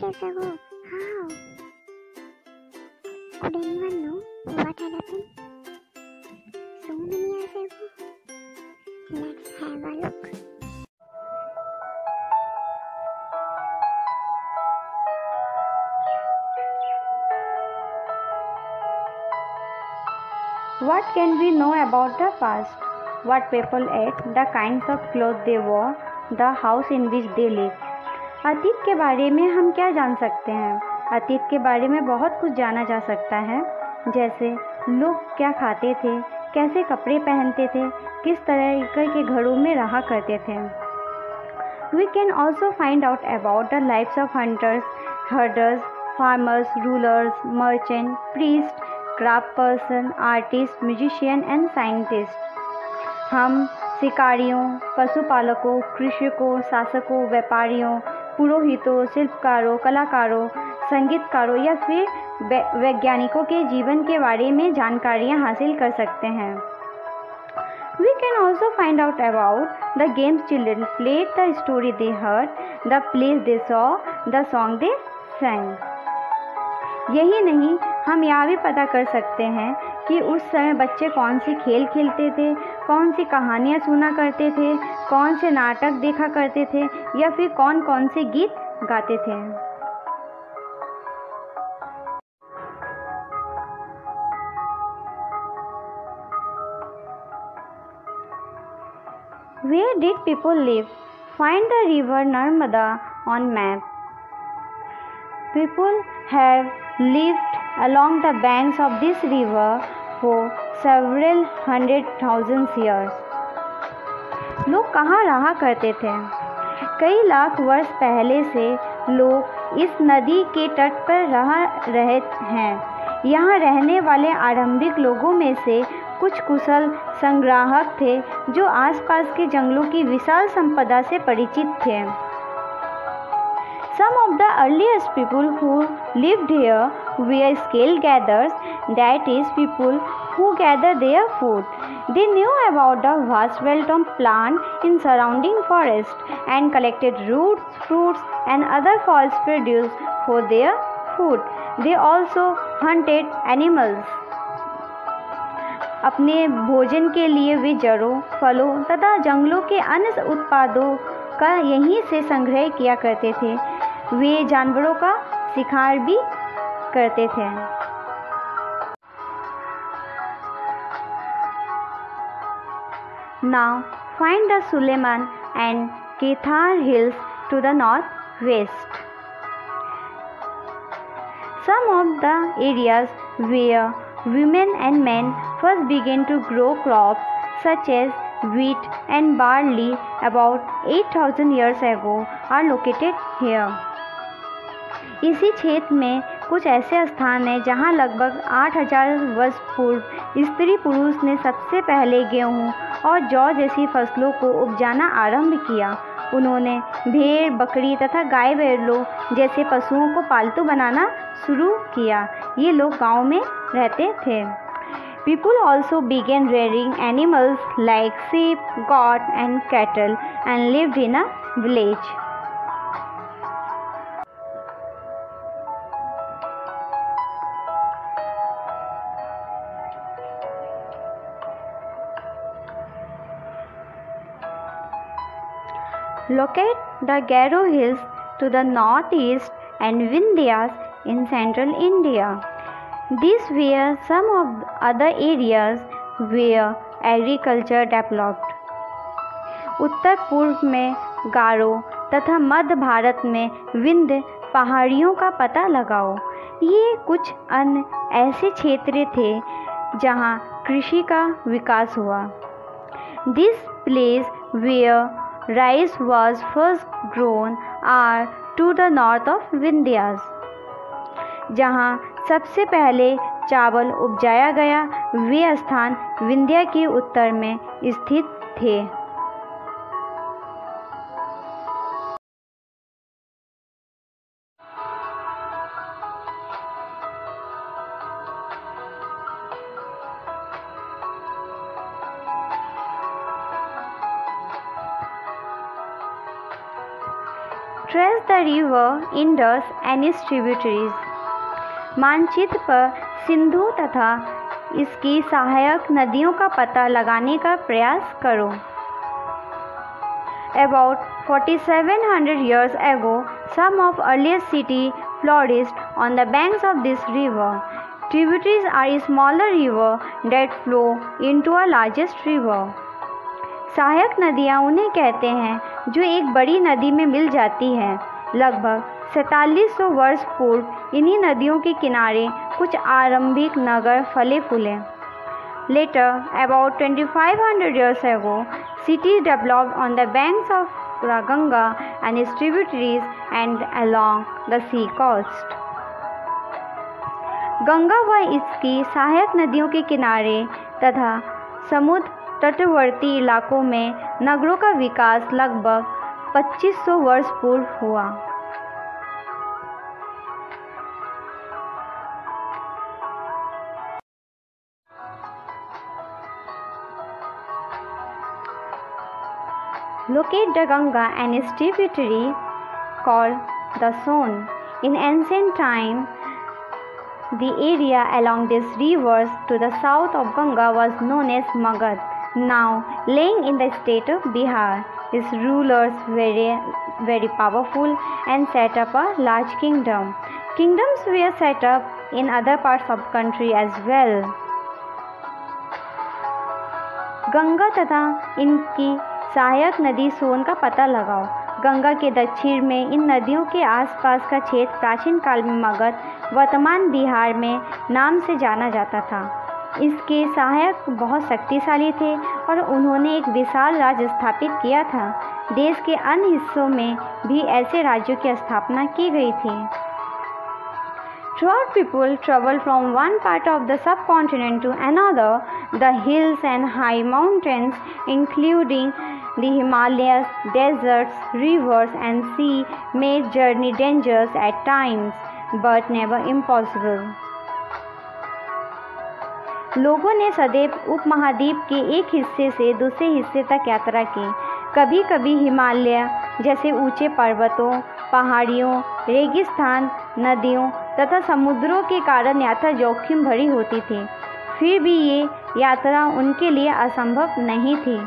कैसे हो? How? Could anyone know what had happened so many years ago? Let's have a look. What can we know about the past? What people ate, the kinds of clothes they wore, the house in which they lived. अतीत के बारे में हम क्या जान सकते हैं? अतीत के बारे में बहुत कुछ जाना जा सकता है, जैसे लोग क्या खाते थे, कैसे कपड़े पहनते थे, किस तरह के घरों में रहा करते थे. We can also find out about the lives of hunters, herders, farmers, rulers, merchants, priests, craft person, artists, musician and scientists. हम शिकारियों, पशुपालकों, कृषकों, शासकों, व्यापारियों, पुरोहितों, शिल्पकारों, कलाकारों, संगीतकारों या फिर वैज्ञानिकों के जीवन के बारे में जानकारियाँ हासिल कर सकते हैं. We can also find out about the games children played, the story they heard, the plays they saw, the song they sang. यही नहीं, हम यह भी पता कर सकते हैं कि उस समय बच्चे कौन सी खेल खेलते थे, कौन सी कहानियाँ सुना करते थे, कौन से नाटक देखा करते थे या फिर कौन कौन से गीत गाते थे. Where did people live? Find the river Narmada on map. People have lived along the banks of this river for several 100,000 years. लोग कहाँ रहा करते थे? कई लाख वर्ष पहले से लोग इस नदी के तट पर रह रहे हैं. यहाँ रहने वाले आरंभिक लोगों में से कुछ कुशल संग्राहक थे जो आसपास के जंगलों की विशाल संपदा से परिचित थे. Some of the earliest people who lived here were scale gatherers, that is, people who gathered their food. They knew about the vast wealth of plants in surrounding forests and collected roots, fruits, and other forest produce for their food. They also hunted animals. अपने भोजन के लिए वे जड़ों, फलों तथा जंगलों के अन्य उत्पादों का यहीं से संग्रह किया करते थे. वे जानवरों का शिकार भी करते थे. Now find the Suleiman and Kethar hills to the northwest. Some of the areas where women and men first began to grow crops such as wheat and barley about 8,000 years ago are located here. इसी क्षेत्र में कुछ ऐसे स्थान हैं जहां लगभग 8,000 वर्ष पूर्व स्त्री पुरुष ने सबसे पहले गेहूं और जौ जैसी फसलों को उपजाना आरंभ किया. उन्होंने भेड़, बकरी तथा गाय बैलों जैसे पशुओं को पालतू बनाना शुरू किया. ये लोग गांव में रहते थे. People also began rearing animals like sheep, goat and cattle and lived in a village. Locate the Garo hills to the northeast and Vindhyas in central India. These were some of the other areas where agriculture developed. उत्तर पूर्व में गारो तथा मध्य भारत में विंध्य पहाड़ियों का पता लगाओ. ये कुछ अन्य ऐसे क्षेत्र थे जहाँ कृषि का विकास हुआ. This place where rice was first grown are to the north of Vindhyas. जहाँ सबसे पहले चावल उपजाया गया वे स्थान विंध्या के उत्तर में स्थित थे. Trace the river Indus and its tributaries. मानचित्र पर सिंधु तथा इसकी सहायक नदियों का पता लगाने का प्रयास करो. About 4700 years ago, some of earliest cities flourished on the banks of this river. Tributaries are a smaller river that flow into a largest river. सहायक नदियाँ उन्हें कहते हैं जो एक बड़ी नदी में मिल जाती हैं. लगभग 4700 वर्ष पूर्व इन्हीं नदियों के किनारे कुछ आरंभिक नगर फले फूले. Later, about 2500 years ago, cities developed on the banks of the Ganga and its tributaries and along the sea coast. Ganga व इसकी सहायक नदियों के किनारे तथा समुद्र तटवर्ती इलाकों में नगरों का विकास लगभग 2500 वर्ष पूर्व हुआ. Locate the Ganga and its tributary called the Son. In ancient time, the area along these rivers to the south of Ganga was known as Magad, now lying in the state of Bihar. Its rulers were very powerful and set up a large kingdom. Kingdoms were set up in other parts of the country as well. Ganga तथा इनकी सहायक नदी सोन का पता लगाओ. गंगा के दक्षिण में इन नदियों के आसपास का क्षेत्र प्राचीन काल में मगध, वर्तमान बिहार में नाम से जाना जाता था. इसके सहायक बहुत शक्तिशाली थे और उन्होंने एक विशाल राज्य स्थापित किया था. देश के अन्य हिस्सों में भी ऐसे राज्यों की स्थापना की गई थी. Throughout people travel from one part of the subcontinent to another. The hills and high mountains, including the Himalayas, deserts, rivers and sea, made journey dangerous at times, but never impossible. लोगों ने सदैव उपमहाद्वीप के एक हिस्से से दूसरे हिस्से तक यात्रा की. कभी कभी हिमालय जैसे ऊंचे पर्वतों, पहाड़ियों, रेगिस्तान, नदियों तथा समुद्रों के कारण यात्रा जोखिम भरी होती थी. फिर भी ये यात्रा उनके लिए असंभव नहीं थी.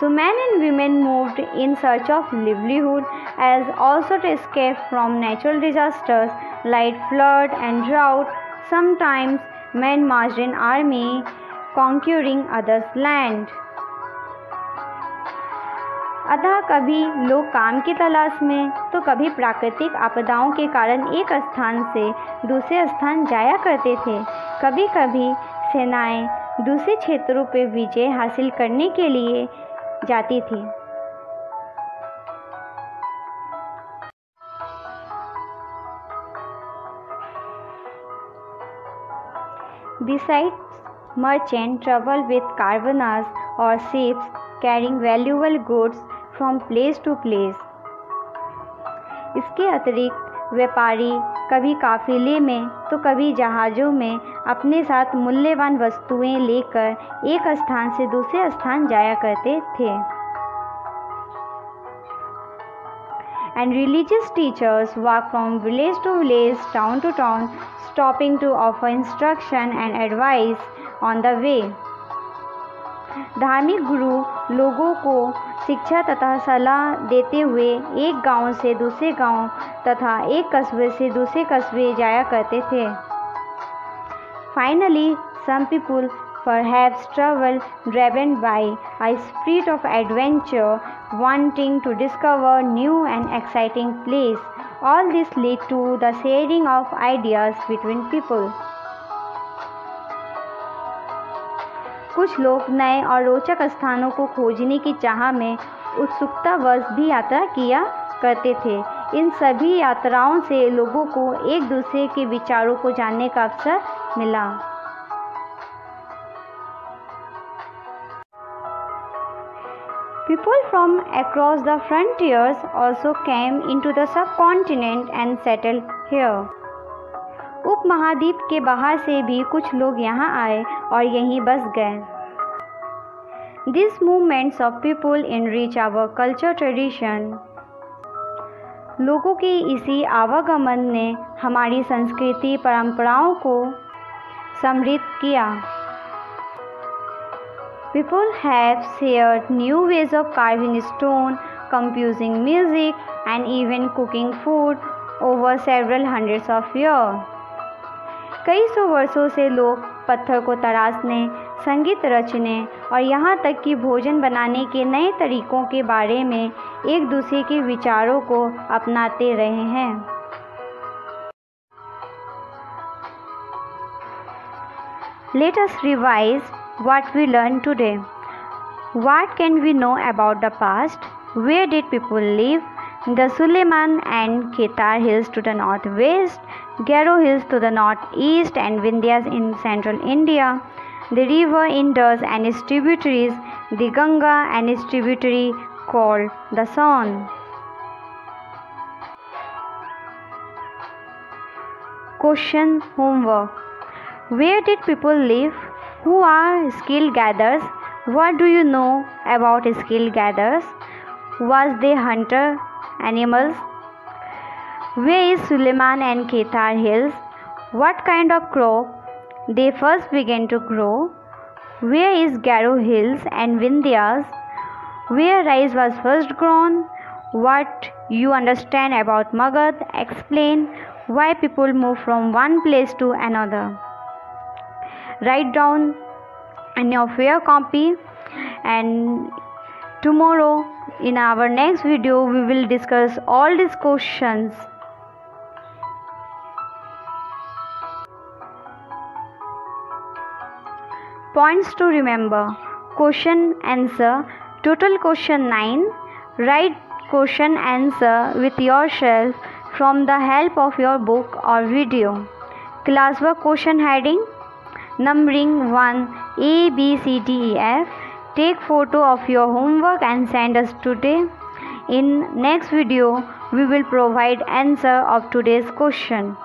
So men and women moved in search of livelihood as also to escape from natural disasters like flood and drought. Sometimes men marched in army conquering others' land. अतः कभी लोग काम की तलाश में तो कभी प्राकृतिक आपदाओं के कारण एक स्थान से दूसरे स्थान जाया करते थे. कभी कभी सेनाएं दूसरे क्षेत्रों पर विजय हासिल करने के लिए जाती थी. Besides, merchants travel with caravans or ships carrying valuable goods from place to place. इसके अतिरिक्त व्यापारी कभी काफिले में तो कभी जहाज़ों में अपने साथ मूल्यवान वस्तुएं लेकर एक स्थान से दूसरे स्थान जाया करते थे. And religious teachers walk from village to village, town to town, stopping to offer instruction and advice on the way. धार्मिक गुरु लोगों को शिक्षा तथा सलाह देते हुए एक गांव से दूसरे गांव तथा एक कस्बे से दूसरे कस्बे जाया करते थे. Finally, some people perhaps travel driven by a spirit of adventure, wanting to discover new and exciting place. All this lead to the sharing of ideas between people. कुछ लोग नए और रोचक स्थानों को खोजने की चाह में उत्सुकतावश भी यात्रा किया करते थे. इन सभी यात्राओं से लोगों को एक दूसरे के विचारों को जानने का अवसर मिला. People from across the frontiers also came into the subcontinent and settled here. उपमहाद्वीप के बाहर से भी कुछ लोग यहाँ आए और यहीं बस गए. These movements of people enrich our culture tradition. लोगों के इसी आवागमन ने हमारी संस्कृति परंपराओं को समृद्ध किया. People have shared new ways of carving stone, composing music, and even cooking food over several hundreds of years. कई सौ वर्षों से लोग पत्थर को तराशने, संगीत रचने और यहाँ तक कि भोजन बनाने के नए तरीकों के बारे में एक दूसरे के विचारों को अपनाते रहे हैं. Let us revise what we learned today. What can we know about the past? Where did people live? The Suleiman and Ketar hills to the northwest, Garo hills to the northeast, and Vindhyas in central India. The river Indus and its tributaries, the Ganga and its tributary called the Son. Question homework. Where did people live? Who are skill gatherers? What do you know about skill gatherers? Was they hunter animals? Where is Suleiman and Ketar hills? What kind of crop they first began to grow? Where is Garo hills and Vindhyas? Where rice was first grown? What you understand about Magad? Explain why people move from one place to another. Write down in your fair copy, and tomorrow in our next video we will discuss all these questions. Points to remember. Question answer. Total question 9. Write question answer with yourself from the help of your book or video. Classwork question heading. Numbering 1 A, B, C, D, E, F. Take photo of your homework and send us today. In next video we will provide answer of today's question.